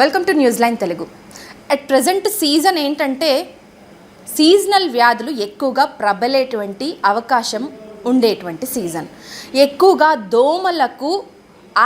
Welcome to news line Telugu. At present season ఏంటంటే seasonal వ్యాధులు ఎక్కువగా ప్రబలేటువంటి అవకాశం ఉండేటువంటి సీజన్. ఎక్కువగా దోమలకు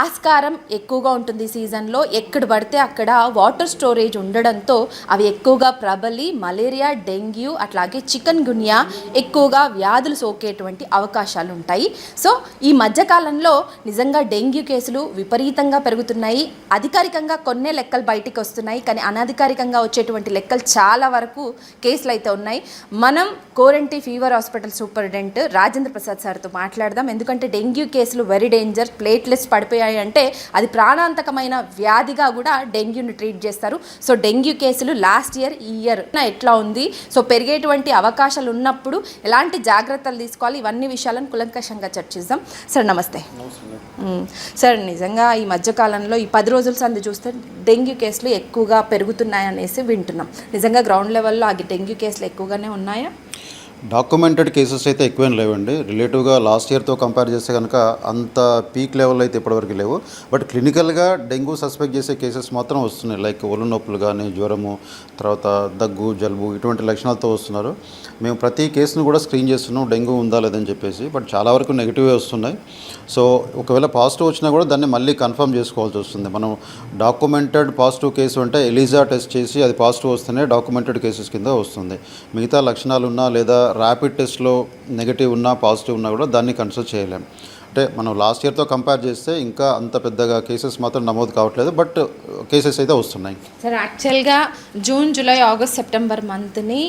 ఆస్కారం ఎక్కువగా ఉంటుంది. సీజన్లో ఎక్కడ పడితే అక్కడ వాటర్ స్టోరేజ్ ఉండడంతో అవి ఎక్కువగా ప్రబలి మలేరియా, డెంగ్యూ అట్లాగే చికెన్ గున్యా ఎక్కువగా వ్యాధులు సోకేటువంటి అవకాశాలు ఉంటాయి. సో ఈ మధ్యకాలంలో నిజంగా డెంగ్యూ కేసులు విపరీతంగా పెరుగుతున్నాయి. అధికారికంగా కొన్నే లెక్కలు బయటికి వస్తున్నాయి, కానీ అనధికారికంగా వచ్చేటువంటి లెక్కలు చాలా వరకు కేసులు అయితే ఉన్నాయి. మనం Koranti fever hospital superintendent Rajendra Prasad సార్తో మాట్లాడదాం. ఎందుకంటే డెంగ్యూ కేసులు వెరీ డేంజర్. ప్లేట్లెట్స్ పడిపోయాయి అంటే అది ప్రాణాంతకమైన వ్యాధిగా కూడా డెంగ్యూని ట్రీట్ చేస్తారు. సో డెంగ్యూ కేసులు లాస్ట్ ఇయర్, ఈ ఇయర్ ఎట్లా ఉంది, సో పెరిగేటువంటి అవకాశాలు ఉన్నప్పుడు ఎలాంటి జాగ్రత్తలు తీసుకోవాలి, ఇవన్నీ విషయాలను కులంకషంగా చర్చిద్దాం. సార్ నమస్తే. సార్ నిజంగా ఈ మధ్యకాలంలో ఈ 10 రోజుల సంది చూస్తే డెంగ్యూ కేసులు ఎక్కువగా పెరుగుతున్నాయనేసి వింటున్నాం. నిజంగా గ్రౌండ్ లెవెల్లో ఆ డెంగ్యూ కేసులు ఎక్కువగానే ఉన్నాయా? డాక్యుమెంటెడ్ కేసెస్ అయితే ఎక్కువేం లేవండి. రిలేటివ్గా లాస్ట్ ఇయర్తో కంపేర్ చేస్తే కనుక అంత పీక్ లెవెల్ అయితే ఇప్పటివరకు లేవు. బట్ క్లినికల్గా డెంగ్యూ సస్పెక్ట్ చేసే కేసెస్ మాత్రం వస్తున్నాయి. లైక్ ఒళ్ళు నొప్పులు కానీ, జ్వరము, తర్వాత దగ్గు, జలుబు ఇటువంటి లక్షణాలతో వస్తున్నారు. మేము ప్రతి కేసును కూడా స్క్రీన్ చేస్తున్నాం డెంగ్యూ ఉందా లేదని చెప్పేసి. బట్ చాలా వరకు నెగిటివే వస్తున్నాయి. సో ఒకవేళ పాజిటివ్ వచ్చినా కూడా దాన్ని మళ్ళీ కన్ఫర్మ్ చేసుకోవాల్సి వస్తుంది. మనం డాక్యుమెంటెడ్ పాజిటివ్ కేసు అంటే ఎలిజా టెస్ట్ చేసి అది పాజిటివ్ వస్తేనే డాక్యుమెంటెడ్ కేసెస్ కింద వస్తుంది. మిగతా లక్షణాలు ఉన్నా లేదా ర్యాపిడ్ టెస్ట్లో నెగిటివ్ ఉన్నా పాజిటివ్ ఉన్నా కూడా దాన్ని కన్సిడర్ చేయలేం. అంటే మనం లాస్ట్ ఇయర్తో కంపేర్ చేస్తే ఇంకా అంత పెద్దగా కేసెస్ మాత్రం నమోదు కావట్లేదు, బట్ కేసెస్ అయితే వస్తున్నాయి. సార్ యాక్చువల్గా జూన్, జూలై, ఆగస్ట్, సెప్టెంబర్ మంత్ని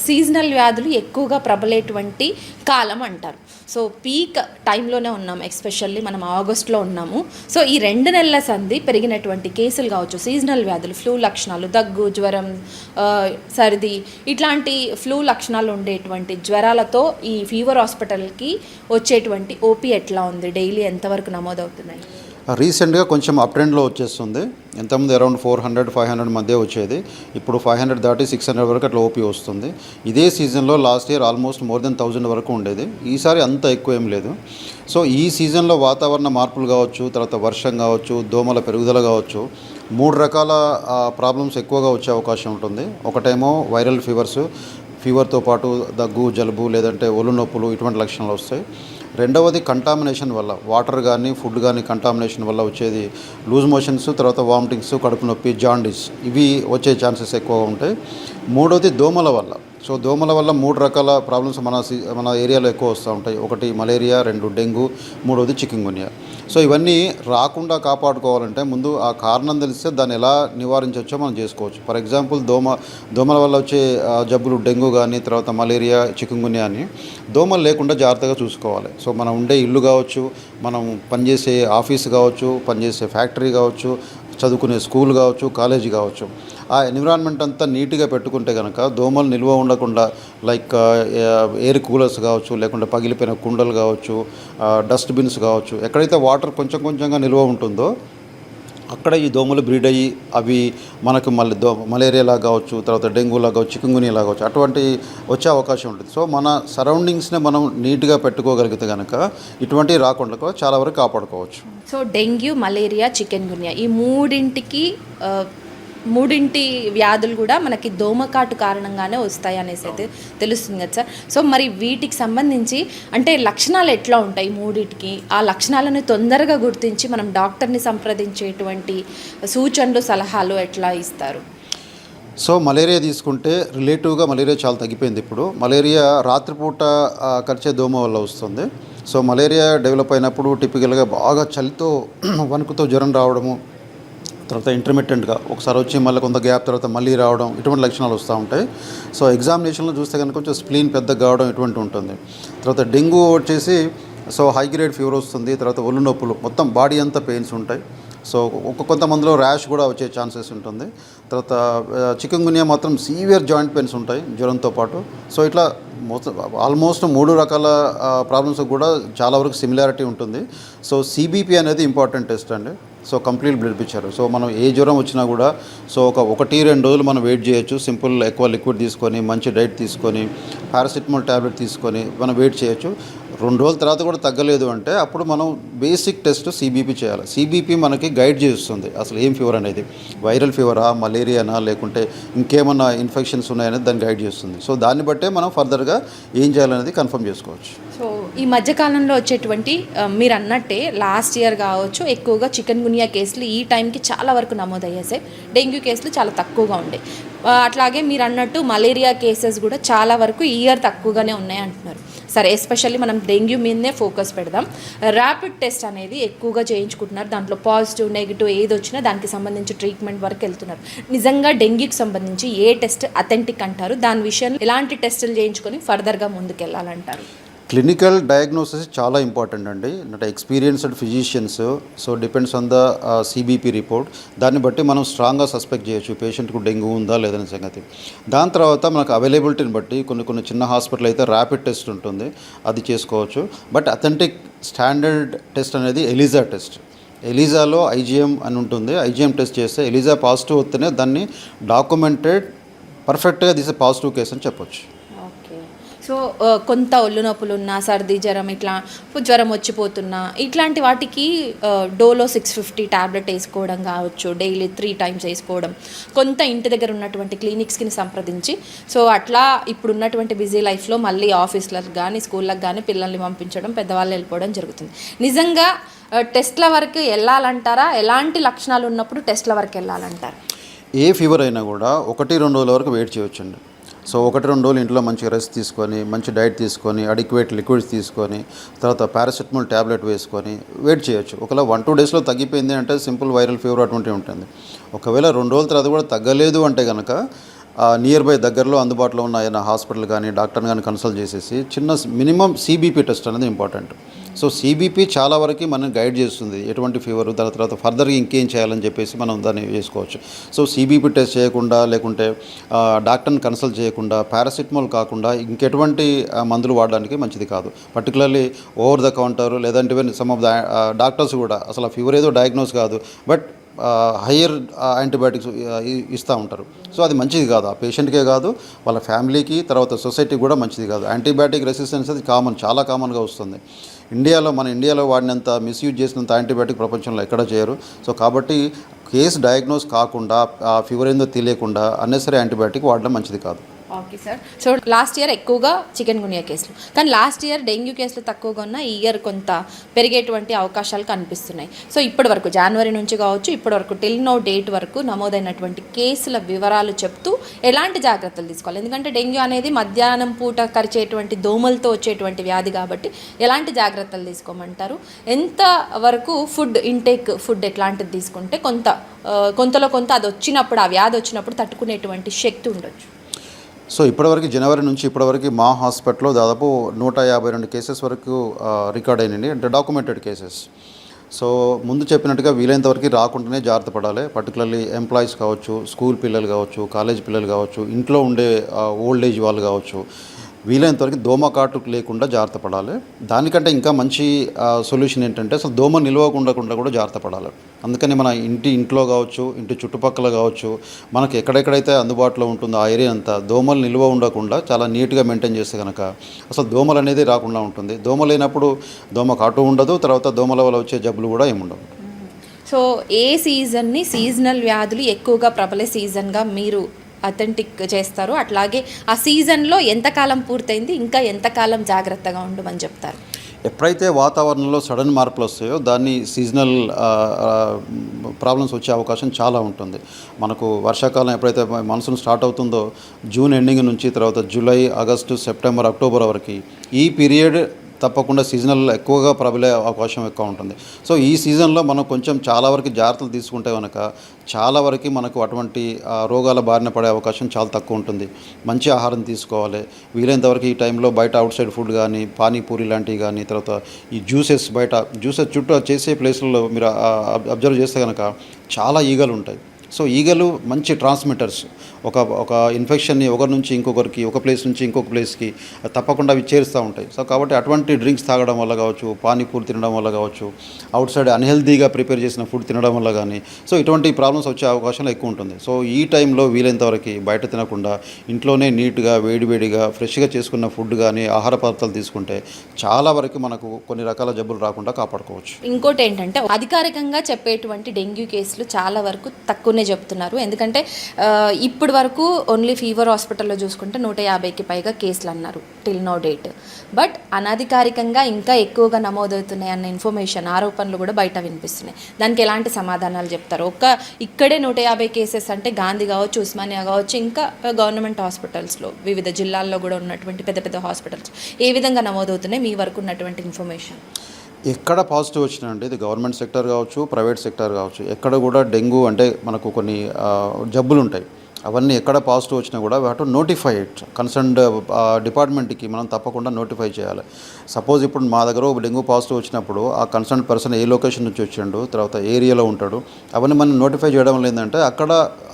సీజనల్ వ్యాధులు ఎక్కువగా ప్రబలేటువంటి కాలం అంటారు. సో పీక్ టైంలోనే ఉన్నాము, ఎస్పెషల్లీ మనం ఆగస్ట్లో ఉన్నాము. సో ఈ 2 నెలల సంధి పెరిగినటువంటి కేసులు కావచ్చు, సీజనల్ వ్యాధులు, ఫ్లూ లక్షణాలు, దగ్గు, జ్వరం, సర్ది ఇట్లాంటి ఫ్లూ లక్షణాలు ఉండేటువంటి జ్వరాలతో ఈ ఫీవర్ హాస్పిటల్కి వచ్చేటువంటి ఓపీ ఎట్లా ఉంది? డైలీ ఎంతవరకు నమోదవుతున్నాయి? రీసెంట్గా కొంచెం అప్ ట్రెండ్లో వచ్చేస్తుంది. ఎంతమంది అరౌండ్ 400-500 మధ్య వచ్చేది, ఇప్పుడు 500 దాటి 600 వరకు అట్లా ఓపీ వస్తుంది. ఇదే సీజన్లో last year almost more than 1000 వరకు ఉండేది. ఈసారి అంత ఎక్కువ ఏం లేదు. సో ఈ సీజన్లో వాతావరణ మార్పులు కావచ్చు, తర్వాత వర్షం కావచ్చు, దోమల పెరుగుదల కావచ్చు, 3 రకాల ప్రాబ్లమ్స్ ఎక్కువగా వచ్చే అవకాశం ఉంటుంది. ఒకటేమో వైరల్ ఫీవర్తో పాటు దగ్గు, జలుబు లేదంటే ఒళ్ళు నొప్పులు ఇటువంటి లక్షణాలు వస్తాయి. రెండవది కంటామినేషన్ వల్ల, వాటర్ కానీ ఫుడ్ కానీ కంటామినేషన్ వల్ల వచ్చేది లూజ్ మోషన్స్, తర్వాత వామిటింగ్స్, కడుపు నొప్పి, జాండీస్ ఇవి వచ్చే ఛాన్సెస్ ఎక్కువగా ఉంటాయి. మూడవది దోమల వల్ల. సో దోమల వల్ల 3 రకాల ప్రాబ్లమ్స్ మన ఏరియాలో ఎక్కువ వస్తూ ఉంటాయి. ఒకటి మలేరియా, 2 డెంగ్యూ, 3వది చికెన్ గున్యా. సో ఇవన్నీ రాకుండా కాపాడుకోవాలంటే ముందు ఆ కారణం తెలిస్తే దాన్ని ఎలా నివారించవచ్చో మనం చేసుకోవచ్చు. ఫర్ ఎగ్జాంపుల్ దోమల వల్ల వచ్చే జబ్బులు డెంగ్యూ కానీ, తర్వాత మలేరియా, చికెన్ గున్యా అని దోమలు లేకుండా జాగ్రత్తగా చూసుకోవాలి. సో మనం ఉండే ఇల్లు కావచ్చు, మనం పనిచేసే ఆఫీస్ కావచ్చు, పనిచేసే ఫ్యాక్టరీ కావచ్చు, చదువుకునే స్కూల్ కావచ్చు, కాలేజీ కావచ్చు, ఆ ఎన్విరాన్మెంట్ అంతా నీట్గా పెట్టుకుంటే కనుక దోమలు నిల్వ ఉండకుండా, లైక్ ఎయిర్ కూలర్స్ కావచ్చు, లేకుంటే పగిలిపోయిన కుండలు కావచ్చు, డస్ట్బిన్స్ కావచ్చు, ఎక్కడైతే వాటర్ కొంచెం కొంచెంగా నిల్వ ఉంటుందో అక్కడ ఈ దోమలు బ్రీడ్ అయ్యి అవి మనకు మళ్ళీ మలేరియాలా కావచ్చు, తర్వాత డెంగ్యూలా కావచ్చు, చికెన్ గున్యాలా కావచ్చు, అటువంటి వచ్చే అవకాశం ఉంటుంది. సో మన సరౌండింగ్స్ని మనం నీట్గా పెట్టుకోగలిగితే కనుక ఇటువంటివి రాకుండా చాలా వరకు కాపాడుకోవచ్చు. సో డెంగ్యూ, మలేరియా, చికెన్ గున్యా ఈ మూడింటి వ్యాధులు కూడా మనకి దోమకాటు కారణంగానే వస్తాయి అనేసి అయితే తెలుస్తుంది కదా సార్. సో మరి వీటికి సంబంధించి అంటే లక్షణాలు ఎట్లా ఉంటాయి మూడింటికి? ఆ లక్షణాలను తొందరగా గుర్తించి మనం డాక్టర్ని సంప్రదించేటువంటి సూచనలు, సలహాలు ఎట్లా ఇస్తారు? సో మలేరియా తీసుకుంటే రిలేటివ్గా మలేరియా చాలా తగ్గిపోయింది. ఇప్పుడు మలేరియా రాత్రిపూట కరిచే దోమ వల్ల వస్తుంది. సో మలేరియా డెవలప్ అయినప్పుడు టిపికల్గా బాగా చలితో వణుకుతో జ్వరం రావడము, తర్వాత ఇంటర్మిటెంట్గా ఒకసారి వచ్చి మళ్ళీ కొంత గ్యాప్ తర్వాత మళ్ళీ రావడం, ఇటువంటి లక్షణాలు వస్తూ ఉంటాయి. సో ఎగ్జామినేషన్లో చూస్తే కనుక కొంచెం స్ప్లీన్ పెద్దగా కావడం ఇటువంటి ఉంటుంది. తర్వాత డెంగ్యూ వచ్చేసి సో హై గ్రేడ్ ఫీవర్ వస్తుంది, తర్వాత ఒళ్ళు నొప్పులు, మొత్తం బాడీ అంతా పెయిన్స్ ఉంటాయి. సో కొంతమందిలో ర్యాష్ కూడా వచ్చే ఛాన్సెస్ ఉంటుంది. తర్వాత చికెన్ గున్యా మాత్రం సీవియర్ జాయింట్ పెయిన్స్ ఉంటాయి జ్వరంతో పాటు. సో ఇట్లా ఆల్మోస్ట్ 3 రకాల ప్రాబ్లమ్స్ కూడా చాలా వరకు సిమిలారిటీ ఉంటుంది. సో సిబిపి అనేది ఇంపార్టెంట్ టెస్ట్ అండి. So complete blood picture. So మనం ఏ జ్వరం వచ్చినా కూడా సో 1-2 రోజులు మనం వెయిట్ చేయొచ్చు. సింపుల్ ఎక్కువ లిక్విడ్ తీసుకొని, మంచి డైట్ తీసుకొని, పారాసిటమాల్ ట్యాబ్లెట్ తీసుకొని మనం వెయిట్ చేయొచ్చు. 2 రోజుల తర్వాత కూడా తగ్గలేదు అంటే అప్పుడు మనం బేసిక్ టెస్ట్ సిబిపి చేయాలి. సిబిపి మనకి గైడ్ చేస్తుంది అసలు ఏం ఫీవర్ అనేది, వైరల్ ఫీవరా, మలేరియానా, లేకుంటే ఇంకేమన్నా ఇన్ఫెక్షన్స్ ఉన్నాయనేది దాన్ని గైడ్ చేస్తుంది. సో దాన్ని బట్టే మనం ఫర్దర్గా ఏం చేయాలనేది కన్ఫర్మ్ చేసుకోవచ్చు. సో ఈ మధ్యకాలంలో వచ్చేటువంటి మీరు అన్నట్టే లాస్ట్ ఇయర్ కావచ్చు ఎక్కువగా చికెన్ గునియా కేసులు ఈ టైంకి చాలా వరకు నమోదయ్యాయి సార్. డెంగ్యూ కేసులు చాలా తక్కువగా ఉండే. అట్లాగే మీరు అన్నట్టు మలేరియా కేసెస్ కూడా చాలా వరకు ఈ ఇయర్ తక్కువగానే ఉన్నాయి అంటున్నారు. సరే, ఎస్పెషల్లీ మనం డెంగ్యూ మీదనే ఫోకస్ పెడదాం. ర్యాపిడ్ టెస్ట్ అనేది ఎక్కువగా చేయించుకుంటున్నారు. దాంట్లో పాజిటివ్ నెగిటివ్ ఏది వచ్చినా దానికి సంబంధించి ట్రీట్మెంట్ వరకు వెళ్తున్నారు. నిజంగా డెంగ్యూకి సంబంధించి ఏ టెస్ట్ అథెంటిక్ అంటారు? దాని విషయంలో ఎలాంటి టెస్టులు చేయించుకొని ఫర్దర్గా ముందుకెళ్ళాలంటారు? క్లినికల్ డయాగ్నోసిస్ చాలా ఇంపార్టెంట్ అండి. అంటే experienced physicians, so depends on the CBP report. దాన్ని బట్టి మనం స్ట్రాంగ్గా సస్పెక్ట్ చేయొచ్చు పేషెంట్కు డెంగ్యూ ఉందా లేదనే సంగతి. దాని తర్వాత మనకు అవైలబిలిటీని బట్టి కొన్ని చిన్న హాస్పిటల్ అయితే ర్యాపిడ్ టెస్ట్ ఉంటుంది, అది చేసుకోవచ్చు. బట్ అథెంటిక్ స్టాండర్డ్ టెస్ట్ అనేది ఎలిజా టెస్ట్. ఎలిజాలో ఐజీఎం అని ఉంటుంది. ఐజీఎం టెస్ట్ చేస్తే ఎలిజా పాజిటివ్ వస్తేనే దాన్ని డాక్యుమెంటెడ్ పర్ఫెక్ట్గా తీసే పాజిటివ్ కేసు అని చెప్పొచ్చు. సో కొంత ఒళ్ళు నొప్పులు ఉన్నా, సర్ది జ్వరం, ఇట్లా జ్వరం వచ్చిపోతున్నా, ఇట్లాంటి వాటికి డోలో 650 ట్యాబ్లెట్ వేసుకోవడం కావచ్చు, డైలీ 3 times వేసుకోవడం, కొంత ఇంటి దగ్గర ఉన్నటువంటి క్లినిక్స్కి సంప్రదించి, సో అట్లా ఇప్పుడు ఉన్నటువంటి బిజీ లైఫ్లో మళ్ళీ ఆఫీస్లకు కానీ స్కూళ్ళకి కానీ పిల్లల్ని పంపించడం, పెద్దవాళ్ళు వెళ్ళిపోవడం జరుగుతుంది. నిజంగా టెస్ట్ల వరకు వెళ్ళాలంటారా? ఎలాంటి లక్షణాలు ఉన్నప్పుడు టెస్ట్ల వరకు వెళ్ళాలంటారు? ఏ ఫీవర్ అయినా కూడా 1-2 రోజుల వరకు వెయిట్ చేయొచ్చండి. సో 1-2 రోజులు ఇంట్లో మంచి రెస్ట్ తీసుకొని, మంచి డైట్ తీసుకొని, అడిక్వేట్ లిక్విడ్స్ తీసుకొని, తర్వాత పారాసిటమాల్ ట్యాబ్లెట్ వేసుకొని వెయిట్ చేయొచ్చు. ఒకవేళ 1-2 డేస్లో తగ్గిపోయింది అంటే సింపుల్ వైరల్ ఫీవర్ అటువంటివి ఉంటుంది. ఒకవేళ 2 రోజుల తర్వాత కూడా తగ్గలేదు అంటే కనుక నియర్ బై దగ్గరలో అందుబాటులో ఉన్న ఏదైనా హాస్పిటల్ కానీ డాక్టర్ని కానీ కన్సల్ట్ చేసేసి చిన్న మినిమం సిబిపి టెస్ట్ అనేది ఇంపార్టెంట్. సో సిబిపి చాలా వరకు మనం గైడ్ చేస్తుంది ఎటువంటి ఫీవర్, దాని తర్వాత ఫర్దర్గా ఇంకేం చేయాలని చెప్పేసి మనం దాన్ని చేసుకోవచ్చు. సో సిబిపి టెస్ట్ చేయకుండా, లేకుంటే డాక్టర్ని కన్సల్ట్ చేయకుండా, పారాసిటమాల్ కాకుండా ఇంకెటువంటి మందులు వాడడానికి మంచిది కాదు. పర్టికులర్లీ ఓవర్ ద కౌంటర్ లేదంటే సమ్ ఆఫ్ ద డాక్టర్స్ కూడా అసలు ఫీవర్ ఏదో డయాగ్నోస్ కాదు, బట్ హయ్యర్ యాంటీబయాటిక్స్ ఇస్తూ ఉంటారు. సో అది మంచిది కాదు, ఆ పేషెంట్కే కాదు, వాళ్ళ ఫ్యామిలీకి, తర్వాత సొసైటీకి కూడా మంచిది కాదు. యాంటీబయాటిక్ రెసిస్టెన్స్ అది చాలా కామన్గా వస్తుంది. మన ఇండియాలో వాడినంత మిస్యూజ్ చేసినంత యాంటీబయాటిక్ ప్రపంచంలో ఎక్కడ చేయరు. సో కాబట్టి కేసు డయాగ్నోస్ కాకుండా, ఆ ఫీవర్ ఏందో తెలియకుండా అన్నెసరీ యాంటీబయాటిక్ వాడడం మంచిది కాదు. Okay sir. So last year ఎక్కువగా చికెన్ గునియా కేసులు, కానీ లాస్ట్ ఇయర్ డెంగ్యూ కేసులు తక్కువగా ఉన్న ఈ ఇయర్ కొంత పెరిగేటువంటి అవకాశాలు కనిపిస్తున్నాయి. సో ఇప్పటి వరకు జనవరి నుంచి కావచ్చు, ఇప్పటి వరకు టిల్ నో డేట్ వరకు నమోదైనటువంటి కేసుల వివరాలు చెప్తూ ఎలాంటి జాగ్రత్తలు తీసుకోవాలి? ఎందుకంటే డెంగ్యూ అనేది మధ్యాహ్నం పూట కరిచేటువంటి దోమలతో వచ్చేటువంటి వ్యాధి కాబట్టి ఎలాంటి జాగ్రత్తలు తీసుకోమంటారు? ఎంత వరకు ఫుడ్ ఎట్లాంటిది తీసుకుంటే కొంతలో కొంత అది వచ్చినప్పుడు, ఆ వ్యాధి వచ్చినప్పుడు తట్టుకునేటువంటి శక్తి ఉండొచ్చు? సో ఇప్పటివరకు జనవరి నుంచి ఇప్పటివరకు మా హాస్పిటల్లో దాదాపు 152 కేసెస్ వరకు రికార్డ్ అయినాయి, అంటే డాక్యుమెంటెడ్ కేసెస్. సో ముందు చెప్పినట్టుగా వీలైనంతవరకు రాకుండానే జాగ్రత్త పడాలి. పర్టికులర్లీ ఎంప్లాయీస్ కావచ్చు, స్కూల్ పిల్లలు కావచ్చు, కాలేజ్ పిల్లలు కావచ్చు, ఇంట్లో ఉండే ఓల్డ్ ఏజ్ వాళ్ళు కావచ్చు, వీలైనంతవరకు దోమ కాటు లేకుండా జాగ్రత్త పడాలి. దానికంటే ఇంకా మంచి సొల్యూషన్ ఏంటంటే అసలు దోమ నిలవకుండా కూడా జాగ్రత్త పడాలి. అందుకని మన ఇంట్లో కావచ్చు, ఇంటి చుట్టుపక్కల కావచ్చు, మనకి ఎక్కడెక్కడైతే అందుబాటులో ఉంటుందో ఆ ఏరియా అంతా దోమలు నిల్వ ఉండకుండా చాలా నీట్గా మెయింటైన్ చేస్తే కనుక అసలు దోమలు అనేది రాకుండా ఉంటుంది. దోమ లేనప్పుడు దోమ కాటు ఉండదు, తర్వాత దోమల వల్ల వచ్చే జబ్బులు కూడా ఏముండవు. సో ఏ సీజనల్ వ్యాధులు ఎక్కువగా ప్రబలే సీజన్గా మీరు అథెంటిక్ చేస్తారు? అట్లాగే ఆ సీజన్లో ఎంతకాలం పూర్తయింది, ఇంకా ఎంతకాలం జాగ్రత్తగా ఉండమని చెప్తారు? ఎప్పుడైతే వాతావరణంలో సడన్ మార్పులు వస్తాయో దాన్ని సీజనల్ ప్రాబ్లమ్స్ వచ్చే అవకాశం చాలా ఉంటుంది. మనకు వర్షాకాలం ఎప్పుడైతే మాన్సూన్ స్టార్ట్ అవుతుందో జూన్ ఎండింగ్ నుంచి తర్వాత జూలై, ఆగస్టు, సెప్టెంబర్, అక్టోబర్ వరకు ఈ పీరియడ్ తప్పకుండా సీజనల్ ఎక్కువగా ప్రబలే అవకాశం ఎక్కువ ఉంటుంది. సో ఈ సీజన్లో మనం కొంచెం చాలా వరకు జాగ్రత్తలు తీసుకుంటే కనుక చాలా వరకు మనకు అటువంటి రోగాల బారిన పడే అవకాశం చాలా తక్కువ ఉంటుంది. మంచి ఆహారం తీసుకోవాలి. వీలైనంతవరకు ఈ టైంలో బయట అవుట్ సైడ్ ఫుడ్ కానీ, పానీపూరి లాంటివి కానీ, తర్వాత ఈ జ్యూసెస్ చుట్టూ చేసే ప్లేసుల్లో మీరు అబ్జర్వ్ చేస్తే కనుక చాలా ఈగలు ఉంటాయి. సో ఈగలు మంచి ట్రాన్స్మిటర్స్. ఒక ఇన్ఫెక్షన్ని ఒకరి నుంచి ఇంకొకరికి, ఒక ప్లేస్ నుంచి ఇంకొక ప్లేస్కి తప్పకుండా అవి చేరుస్తూ ఉంటాయి. సో కాబట్టి అటువంటి డ్రింక్స్ తాగడం వల్ల కావచ్చు, పానీపూరి తినడం వల్ల కావచ్చు, అవుట్ సైడ్ అన్హెల్దీగా ప్రిపేర్ చేసిన ఫుడ్ తినడం వల్ల కానీ సో ఇటువంటి ప్రాబ్లమ్స్ వచ్చే అవకాశం ఎక్కువ ఉంటుంది. సో ఈ టైంలో వీలైనంతవరకు బయట తినకుండా ఇంట్లోనే నీట్గా వేడివేడిగా ఫ్రెష్గా చేసుకున్న ఫుడ్ కానీ ఆహార పదార్థాలు తీసుకుంటే చాలా వరకు మనకు కొన్ని రకాల జబ్బులు రాకుండా కాపాడుకోవచ్చు. ఇంకోటి ఏంటంటే అధికారికంగా చెప్పేటువంటి డెంగ్యూ కేసులు చాలా వరకు తక్కువనే చెప్తున్నారు. ఎందుకంటే ఇప్పుడు వరకు ఓన్లీ ఫీవర్ హాస్పిటల్లో చూసుకుంటే 150కి పైగా కేసులు అన్నారు టిల్ నో డేట్. బట్ అనధికారికంగా ఇంకా ఎక్కువగా నమోదవుతున్నాయి అన్న ఇన్ఫర్మేషన్, ఆరోపణలు కూడా బయట వినిపిస్తున్నాయి. దానికి ఎలాంటి సమాధానాలు చెప్తారు? ఇక్కడే 150 కేసెస్ అంటే గాంధీ కావచ్చు, ఉస్మానియా కావచ్చు, ఇంకా గవర్నమెంట్ హాస్పిటల్స్లో వివిధ జిల్లాల్లో కూడా ఉన్నటువంటి పెద్ద పెద్ద హాస్పిటల్స్ ఏ విధంగా నమోదవుతున్నాయి మీ వరకు ఉన్నటువంటి ఇన్ఫర్మేషన్? ఎక్కడ పాజిటివ్ వచ్చినా అంటే ఇది గవర్నమెంట్ సెక్టర్ కావచ్చు, ప్రైవేట్ సెక్టర్ కావచ్చు, ఎక్కడ కూడా డెంగ్యూ అంటే మనకు కొన్ని జబ్బులు ఉంటాయి. అవన్నీ ఎక్కడ పాజిటివ్ వచ్చినా కూడా we have to notify it. Concerned డిపార్ట్మెంట్కి మనం తప్పకుండా నోటిఫై చేయాలి. సపోజ్ ఇప్పుడు మా దగ్గర ఒక డెంగ్యూ పాజిటివ్ వచ్చినప్పుడు ఆ కన్సర్న్ పర్సన్ ఏ లొకేషన్ నుంచి వచ్చిండు, తర్వాత ఏరియాలో ఉంటాడు, అవన్నీ మనం నోటిఫై చేయడం వల్ల ఏంటంటే అక్కడ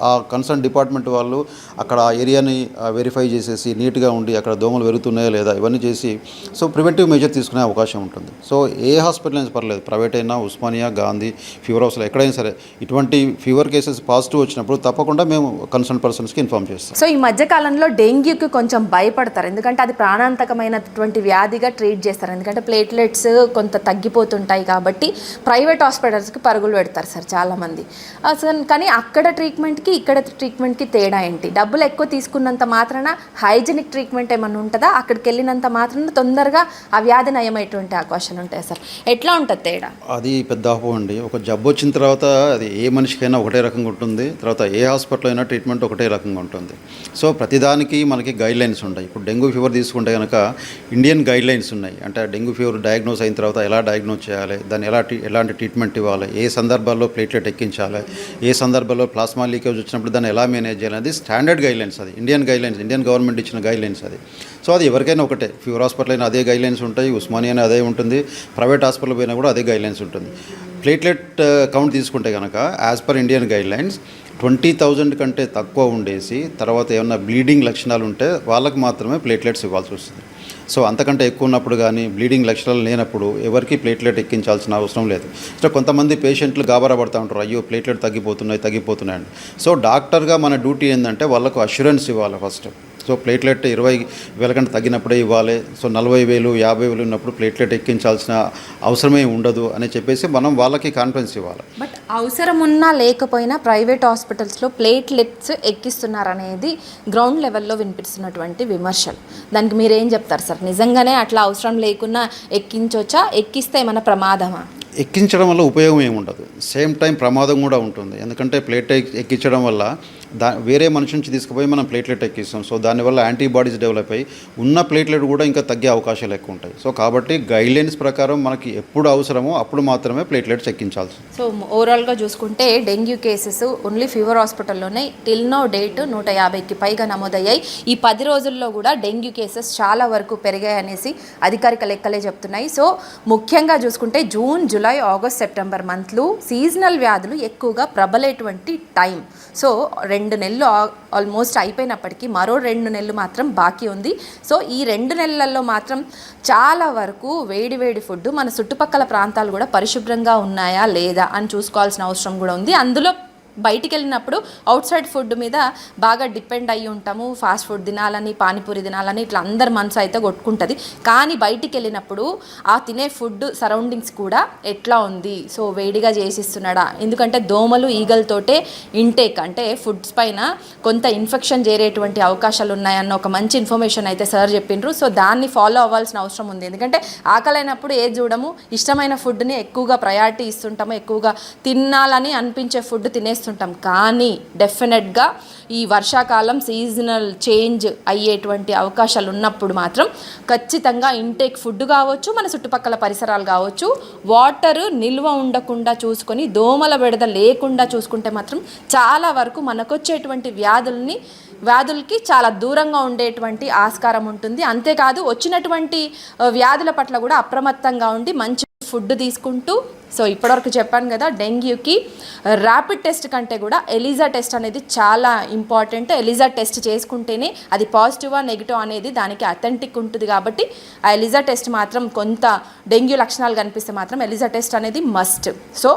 ఆ కన్సర్న్ డిపార్ట్మెంట్ వాళ్ళు అక్కడ ఆ ఏరియాని వెరిఫై చేసేసి నీట్గా ఉండి అక్కడ దోమలు పెరుగుతున్నాయా లేదా ఇవన్నీ చేసి సో ప్రివెంటివ్ మెజర్ తీసుకునే అవకాశం ఉంటుంది. సో ఏ హాస్పిటల్ అయినా పర్లేదు, ప్రైవేట్ అయినా, ఉస్మానియా, గాంధీ, ఫీవర్ హౌస్లో ఎక్కడైనా సరే ఇటువంటి ఫీవర్ కేసెస్ పాజిటివ్ వచ్చినప్పుడు తప్పకుండా మేము కన్సర్న్ పర్సన్స్కి ఇన్ఫార్మ్ చేస్తాం. సో ఈ మధ్యకాలంలో డెంగ్యూకి కొంచెం భయపడతారు, ఎందుకంటే అది ప్రాణాంతకమైనటువంటి వ్యాధిగా ట్రీట్ చేస్తారు. ఎందుకంటే ప్లేట్లెట్స్ కొంత తగ్గిపోతుంటాయి కాబట్టి ప్రైవేట్ హాస్పిటల్స్కి పరుగులు పెడతారు సార్ చాలామంది. అసలు కానీ అక్కడ ట్రీట్మెంట్కి ఇక్కడ ట్రీట్మెంట్కి తేడా ఏంటి? డబ్బులు ఎక్కువ తీసుకున్నంత మాత్రాన హైజీనిక్ ట్రీట్మెంట్ ఏమన్నా ఉంటుందా? అక్కడికి వెళ్ళినంత మాత్రాన తొందరగా ఆ వ్యాధి నయమైనటువంటి అవకాశాలు ఉంటాయి సార్. ఎట్లా ఉంటుంది తేడా? అది పెద్ద అపోహ అండి. ఒక జబ్బు వచ్చిన తర్వాత అది ఏ మనిషికైనా ఒకటే రకంగా ఉంటుంది, తర్వాత ఏ హాస్పిటల్ అయినా ట్రీట్మెంట్ ఒకటే రకంగా ఉంటుంది. సో ప్రతిదానికి మనకి గైడ్లైన్స్ ఉంటాయి. ఇప్పుడు డెంగ్యూ ఫీవర్ తీసుకుంటే కనుక ఇండియన్ గైడ్లైన్స్ ఉన్నాయి. అంటే డెంగ్యూ ఫీవర్ డయాగ్నోస్ అయిన తర్వాత ఎలా డయాగ్నోస్ చేయాలి, దాన్ని ఎలాంటి ట్రీట్మెంట్ ఇవ్వాలి, ఏ సందర్భాల్లో ప్లేట్లెట్ ఎక్కించాలి, ఏ సందర్భాల్లో ప్లాస్మా లీకేజ్ వచ్చినప్పుడు దాన్ని ఎలా మేనేజ్ చేయాలి, అది స్టాండర్డ్ గైడ్లైన్స్. అది ఇండియన్ గైడ్లైన్స్, ఇండియన్ గవర్నమెంట్ ఇచ్చిన గైడ్లైన్స్ అది. సో అది ఎవరికైనా ఒకటే, ఫీవర్ హాస్పిటల్ అయినా అదే గైడ్లైన్స్ ఉంటాయి, ఉస్మానియా అయినా అదే ఉంటుంది, ప్రైవేట్ హాస్పిటల్ పోయినా కూడా అదే గైడ్లైన్స్ ఉంటుంది. ప్లేట్లెట్ కౌంట్ తీసుకుంటే కనుక యాజ్ పర్ ఇండియన్ గైడ్లైన్స్ 20,000 కంటే తక్కువ ఉండేసి తర్వాత ఏమన్నా బ్లీడింగ్ లక్షణాలు ఉంటే వాళ్ళకి మాత్రమే ప్లేట్లెట్స్ ఇవ్వాల్సి వస్తుంది. సో అంతకంటే ఎక్కువ ఉన్నప్పుడు కానీ బ్లీడింగ్ లక్షణాలు లేనప్పుడు ఎవరికి ప్లేట్లెట్ ఎక్కించాల్సిన అవసరం లేదు. సో కొంతమంది పేషెంట్లు గాబరా పడుతూ ఉంటారు, అయ్యో ప్లేట్లెట్ తగ్గిపోతున్నాయండి. సో డాక్టర్గా మన డ్యూటీ ఏంటంటే వాళ్ళకు అష్యూరెన్స్ ఇవ్వాలి ఫస్ట్. సో ప్లేట్లెట్ 20,000 కంటే తగ్గినప్పుడే ఇవ్వాలి. సో 40,000, 50,000 ఉన్నప్పుడు ప్లేట్లెట్ ఎక్కించాల్సిన అవసరమే ఉండదు అని చెప్పేసి మనం వాళ్ళకి కాన్ఫిడెన్స్ ఇవ్వాలి. బట్ అవసరం ఉన్నా లేకపోయినా ప్రైవేట్ హాస్పిటల్స్లో ప్లేట్లెట్స్ ఎక్కిస్తున్నారనేది గ్రౌండ్ లెవెల్లో వినిపిస్తున్నటువంటి విమర్శలు. దానికి మీరేం చెప్తారు సార్? నిజంగానే అట్లా అవసరం లేకున్నా ఎక్కించవచ్చా? ఎక్కిస్తే ఏమైనా ప్రమాదమా? ఎక్కించడం వల్ల ఉపయోగం ఏముండదు, సేమ్ టైం ప్రమాదం కూడా ఉంటుంది. ఎందుకంటే ప్లేట్లెట్ ఎక్కించడం వల్ల వేరే మనిషి నుంచి తీసుకుపోయి మనం ప్లేట్లెట్ ఎక్కిస్తాం. సో దానివల్ల యాంటీబాడీస్ డెవలప్ అయ్యి ఉన్న ప్లేట్లెట్ కూడా ఇంకా తగ్గే అవకాశాలు ఎక్కువ ఉంటాయి. సో కాబట్టి గైడ్లైన్స్ ప్రకారం మనకి ఎప్పుడు అవసరమో అప్పుడు మాత్రమే ప్లేట్లెట్స్ ఎక్కించాల్సి. సో ఓవరాల్గా చూసుకుంటే డెంగ్యూ కేసెస్ ఓన్లీ ఫీవర్ హాస్పిటల్లోనే టిల్ నో డేట్ 150కి పైగా నమోదయ్యాయి. ఈ 10 రోజుల్లో కూడా డెంగ్యూ కేసెస్ చాలా వరకు పెరిగాయి అనేసి అధికారిక లెక్కలే చెప్తున్నాయి. సో ముఖ్యంగా చూసుకుంటే జూన్, జూలై, ఆగస్ట్, సెప్టెంబర్ మంత్లు సీజనల్ వ్యాధులు ఎక్కువగా ప్రబలేటువంటి టైం. సో 2 నెలలు ఆల్మోస్ట్ అయిపోయినప్పటికీ మరో 2 నెలలు మాత్రం బాకీ ఉంది. సో ఈ 2 నెలల్లో మాత్రం చాలా వరకు వేడి ఫుడ్, మన చుట్టుపక్కల ప్రాంతాలు కూడా పరిశుభ్రంగా ఉన్నాయా లేదా అని చూసుకోవాల్సిన అవసరం కూడా ఉంది. అందులో బయటికి వెళ్ళినప్పుడు అవుట్ సైడ్ ఫుడ్ మీద బాగా డిపెండ్ అయ్యి ఉంటాము. ఫాస్ట్ ఫుడ్ తినాలని, పానీపూరి తినాలని ఇట్లా అందరి మనసు అయితే కొట్టుకుంటుంది. కానీ బయటికి వెళ్ళినప్పుడు ఆ తినే ఫుడ్ సరౌండింగ్స్ కూడా ఎట్లా ఉంది, సో వేడిగా చేసిస్తున్నాడా, ఎందుకంటే దోమలు, ఈగలతోటే ఇంటేక్ అంటే ఫుడ్స్ పైన కొంత ఇన్ఫెక్షన్ చేరేటువంటి అవకాశాలు ఉన్నాయన్న ఒక మంచి ఇన్ఫర్మేషన్ అయితే సార్ చెప్పిండ్రు. సో దాన్ని ఫాలో అవ్వాల్సిన అవసరం ఉంది. ఎందుకంటే ఆకలైనప్పుడు ఏది చూడము, ఇష్టమైన ఫుడ్ని ఎక్కువగా ప్రయారిటీ ఇస్తుంటాము, ఎక్కువగా తినాలని అనిపించే ఫుడ్ తినేస్తుంటాం. కానీ డెఫినెట్గా ఈ వర్షాకాలం సీజనల్ చేంజ్ అయ్యేటువంటి అవకాశాలు ఉన్నప్పుడు మాత్రం ఖచ్చితంగా ఇంటేక్ ఫుడ్ కావచ్చు, మన చుట్టుపక్కల పరిసరాలు కావచ్చు, వాటర్ నిల్వ ఉండకుండా చూసుకొని దోమల బెడద లేకుండా చూసుకుంటే మాత్రం చాలా వరకు మనకొచ్చేటువంటి వ్యాధులకి చాలా దూరంగా ఉండేటువంటి ఆస్కారం ఉంటుంది. అంతేకాదు వచ్చినటువంటి వ్యాధుల పట్ల కూడా అప్రమత్తంగా ఉండి మంచి ఫుడ్ తీసుకుంటూ, సో ఇప్పటివరకు చెప్పాను కదా, డెంగ్యూకి ర్యాపిడ్ టెస్ట్ కంటే కూడా ఎలిజా టెస్ట్ అనేది చాలా ఇంపార్టెంట్. ఎలిజా టెస్ట్ చేసుకుంటేనే అది పాజిటివా నెగిటివ్ అనేది దానికి అథెంటిక్ ఉంటుంది. కాబట్టి ఆ ఎలిజా టెస్ట్ మాత్రం కొంత డెంగ్యూ లక్షణాలు కనిపిస్తే మాత్రం ఎలిజా టెస్ట్ అనేది మస్ట్. So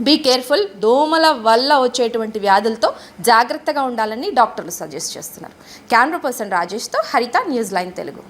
be careful. దోమల వల్ల వచ్చేటువంటి వ్యాధులతో జాగ్రత్తగా ఉండాలని డాక్టర్లు సజెస్ట్ చేస్తున్నారు. కెమెరా పర్సన్ రాజేష్తో హరిత, న్యూస్ లైన్ తెలుగు.